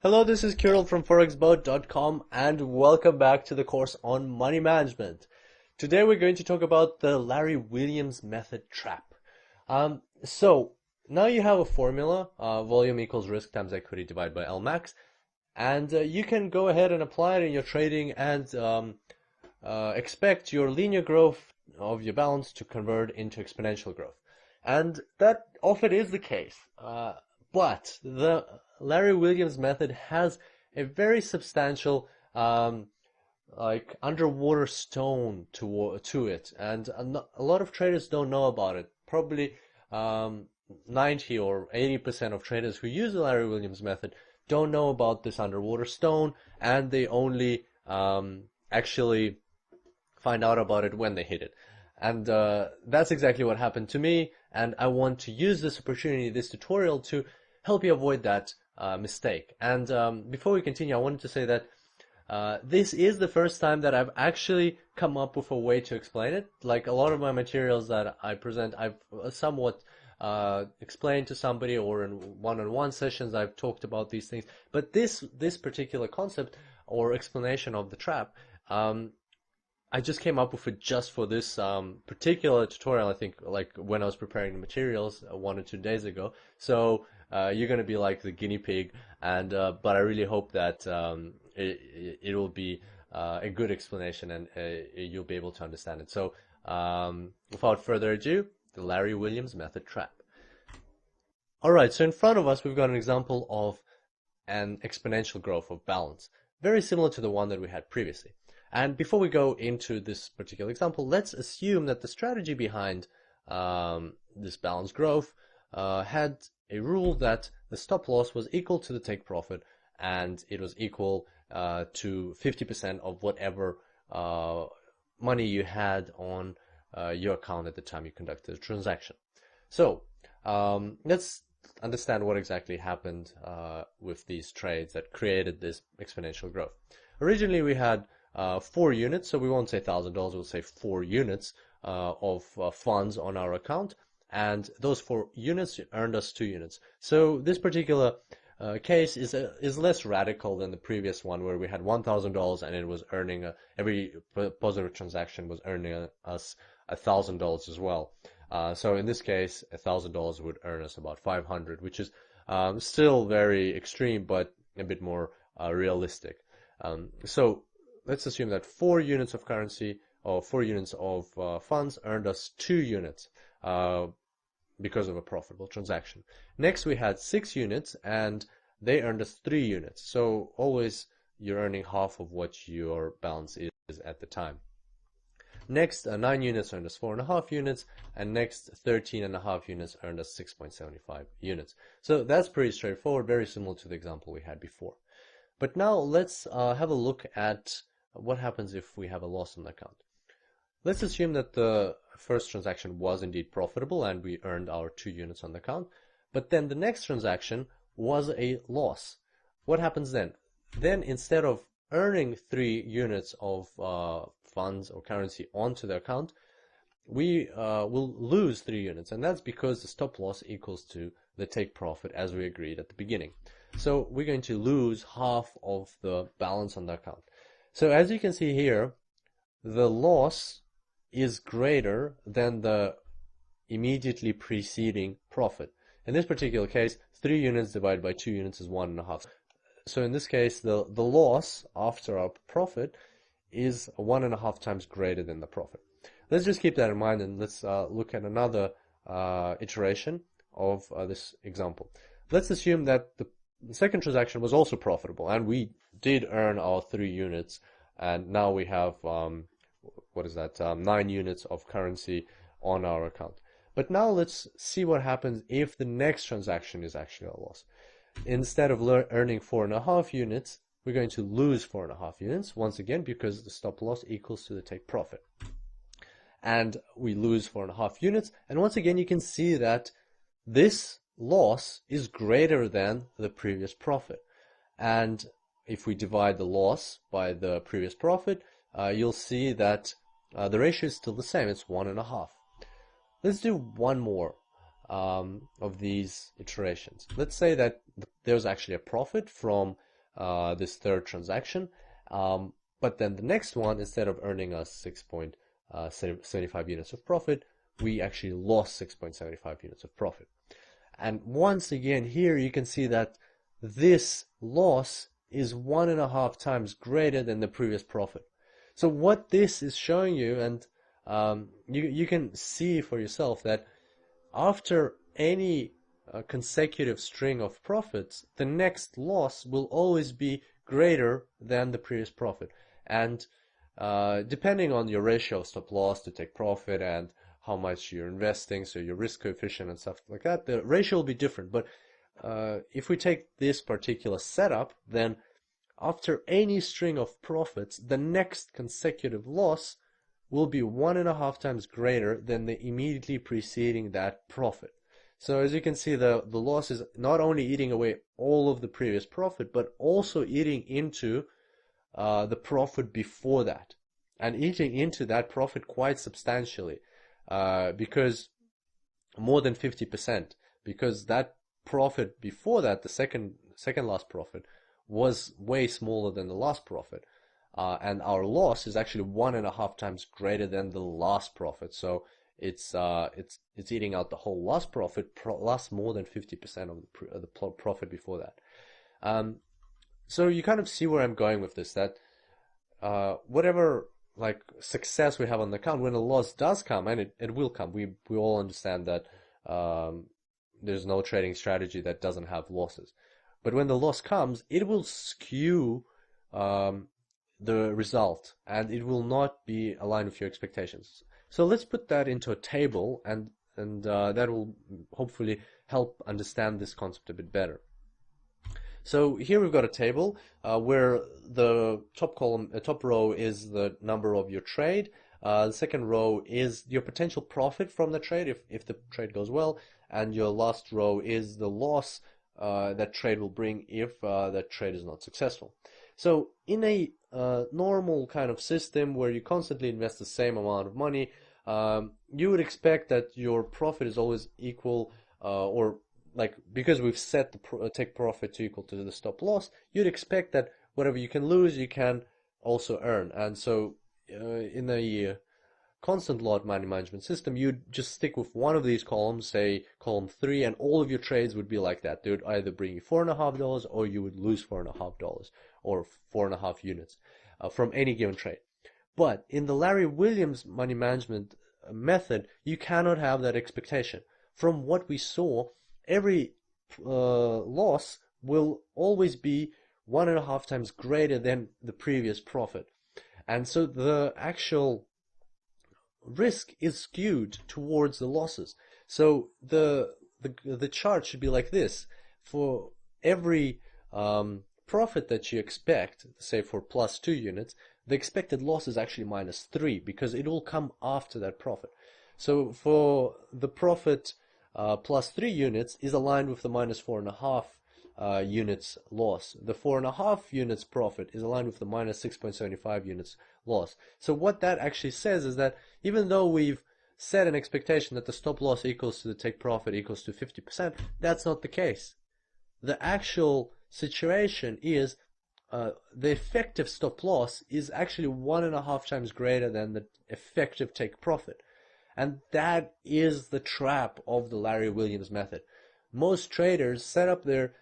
Hello, this is Kirill from forexboat.com and welcome back to the course on money management. Today we're going to talk about the Larry Williams method trap. So now you have a formula, volume equals risk times equity divided by L max, and you can go ahead and apply it in your trading and expect your linear growth of your balance to convert into exponential growth. And that often is the case. But the Larry Williams method has a very substantial underwater stone to it, and a lot of traders don't know about it. Probably 90 or 80% of traders who use the Larry Williams method don't know about this underwater stone, and they only actually find out about it when they hit it. And that's exactly what happened to me, and I want to use this opportunity, this tutorial, to help you avoid that mistake. And before we continue, I wanted to say that this is the first time that I've actually come up with a way to explain it. Like a lot of my materials that I present, I've somewhat explained to somebody, or in one-on-one sessions I've talked about these things. But this particular concept or explanation of the trap, I just came up with it just for this particular tutorial, I think, like when I was preparing the materials 1 or 2 days ago. So you're going to be like the guinea pig, and but I really hope that it will be a good explanation, and you'll be able to understand it. So without further ado, the Larry Williams method trap. Alright, so in front of us we've got an example of an exponential growth of balance, very similar to the one that we had previously. And before we go into this particular example, let's assume that the strategy behind this balance growth had a rule that the stop loss was equal to the take profit, and it was equal to 50% of whatever money you had on your account at the time you conducted the transaction. So let's understand what exactly happened with these trades that created this exponential growth. Originally we had 4 units, so we won't say $1,000, we'll say 4 units of funds on our account, and those 4 units earned us 2 units. So this particular case is less radical than the previous one, where we had $1,000 and it was earning every positive transaction was earning us $1,000 as well. So in this case, $1,000 would earn us about 500, which is still very extreme, but a bit more realistic. So let's assume that 4 units of currency or 4 units of funds earned us 2 units because of a profitable transaction. Next we had 6 units and they earned us 3 units. So always you're earning half of what your balance is at the time. Next 9 units earned us 4.5 units, and next 13.5 units earned us 6.75 units. So that's pretty straightforward, very similar to the example we had before. But now let's have a look at what happens if we have a loss on the account. Let's assume that the first transaction was indeed profitable and we earned our 2 units on the account, but then the next transaction was a loss. What happens then? Then instead of earning 3 units of funds or currency onto the account, we will lose 3 units, and that's because the stop loss equals to the take profit as we agreed at the beginning. So we're going to lose half of the balance on the account. So as you can see here, the loss is greater than the immediately preceding profit. In this particular case, 3 units divided by 2 units is 1.5. So in this case, the loss after our profit is 1.5 times greater than the profit. Let's just keep that in mind, and let's look at another iteration of this example. Let's assume that the second transaction was also profitable and we did earn our 3 units, and now we have 9 units of currency on our account. But now let's see what happens if the next transaction is actually a loss. Instead of earning 4.5 units, we're going to lose 4.5 units, once again because the stop loss equals to the take profit. And we lose 4.5 units, and once again you can see that this loss is greater than the previous profit. And if we divide the loss by the previous profit, you'll see that the ratio is still the same, it's 1.5. Let's do one more of these iterations. Let's say that there's actually a profit from this third transaction. But then the next one, instead of earning us 6.75 units of profit, we actually lost 6.75 units of profit. And once again, here you can see that this loss is 1.5 times greater than the previous profit. So what this is showing you, and you can see for yourself, that after any consecutive string of profits, the next loss will always be greater than the previous profit. And depending on your ratio of stop loss to take profit and how much you're investing, so your risk coefficient and stuff like that, the ratio will be different. But if we take this particular setup, then after any string of profits, the next consecutive loss will be 1.5 times greater than the immediately preceding that profit. So as you can see, the loss is not only eating away all of the previous profit, but also eating into the profit before that, and eating into that profit quite substantially, because more than 50%, because that profit before that, the second last profit, was way smaller than the last profit, and our loss is actually 1.5 times greater than the last profit. So it's eating out the whole last profit plus more than 50% of the profit before that. So you kind of see where I'm going with this, that whatever like success we have on the account, when a loss does come, and it will come, we all understand that there's no trading strategy that doesn't have losses. But when the loss comes, it will skew the result, and it will not be aligned with your expectations. So let's put that into a table, and that will hopefully help understand this concept a bit better. So here we've got a table where the top row is the number of your trade. The second row is your potential profit from the trade if the trade goes well, and your last row is the loss that trade will bring if that trade is not successful. So in a normal kind of system where you constantly invest the same amount of money, you would expect that your profit is always equal, or like, because we've set the take profit to equal to the stop loss, you'd expect that whatever you can lose, you can also earn. And so in a constant lot money management system, you'd just stick with one of these columns, say column 3, and all of your trades would be like that. They would either bring you $4.50 or you would lose $4.50 or 4.5 units from any given trade. But in the Larry Williams money management method, you cannot have that expectation. From what we saw, every loss will always be 1.5 times greater than the previous profit. And so the actual risk is skewed towards the losses. So the chart should be like this. For every profit that you expect, say for +2 units, the expected loss is actually -3, because it will come after that profit. So for the profit +3 units is aligned with the -4.5 units loss. The 4.5 units profit is aligned with the -6.75 units loss. So what that actually says is that even though we've set an expectation that the stop loss equals to the take profit equals to 50%, that's not the case. The actual situation is the effective stop loss is actually 1.5 times greater than the effective take profit. And that is the trap of the Larry Williams method. Most traders set up their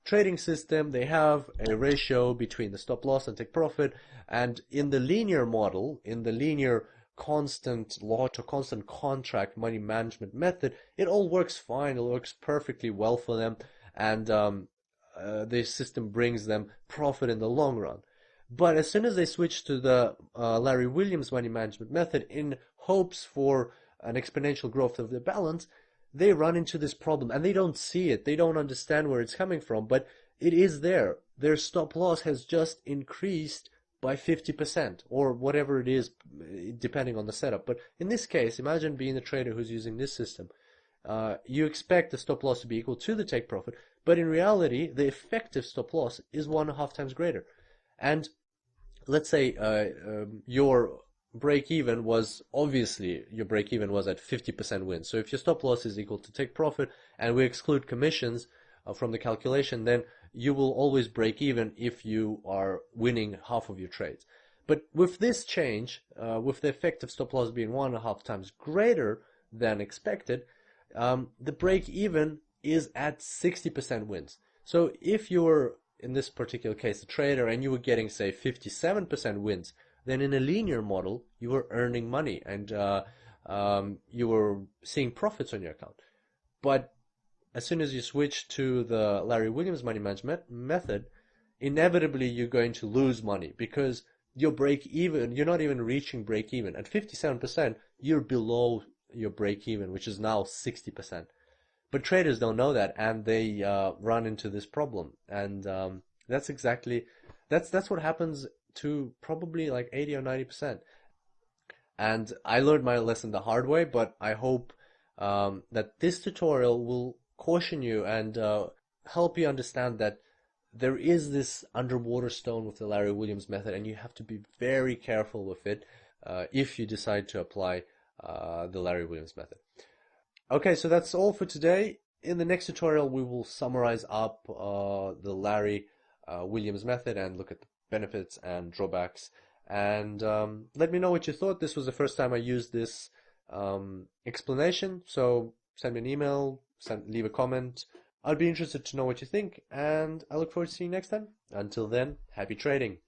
trading system, they have a ratio between the stop loss and take profit, and in the linear model, in the linear constant lot or constant contract money management method, it all works fine, it works perfectly well for them, and the system brings them profit in the long run. But as soon as they switch to the Larry Williams money management method in hopes for an exponential growth of their balance, they run into this problem, and they don't see it. They don't understand where it's coming from, but it is there. Their stop loss has just increased by 50% or whatever it is, depending on the setup. But in this case, imagine being a trader who's using this system. You expect the stop loss to be equal to the take profit, but in reality, the effective stop loss is 1.5 times greater. And let's say your break-even was, obviously, your break-even was at 50% win. So if your stop loss is equal to take profit, and we exclude commissions from the calculation, then you will always break even if you are winning half of your trades. But with this change, with the effective stop loss being 1.5 times greater than expected, the break even is at 60% wins. So if you're, in this particular case, a trader, and you were getting, say, 57% wins, then in a linear model, you were earning money and you were seeing profits on your account. But as soon as you switch to the Larry Williams money management method, inevitably you're going to lose money because your break even, you're not even reaching break even. At 57%, you're below your break even, which is now 60%. But traders don't know that, and they run into this problem. And that's what happens to probably like 80 or 90%. And I learned my lesson the hard way, but I hope that this tutorial will caution you and help you understand that there is this underwater stone with the Larry Williams method, and you have to be very careful with it if you decide to apply the Larry Williams method. Okay, so that's all for today. In the next tutorial, we will summarize up the Larry Williams method and look at the benefits and drawbacks. And let me know what you thought. This was the first time I used this explanation, so send me an email, leave a comment. I'd be interested to know what you think, and I look forward to seeing you next time. Until then, happy trading.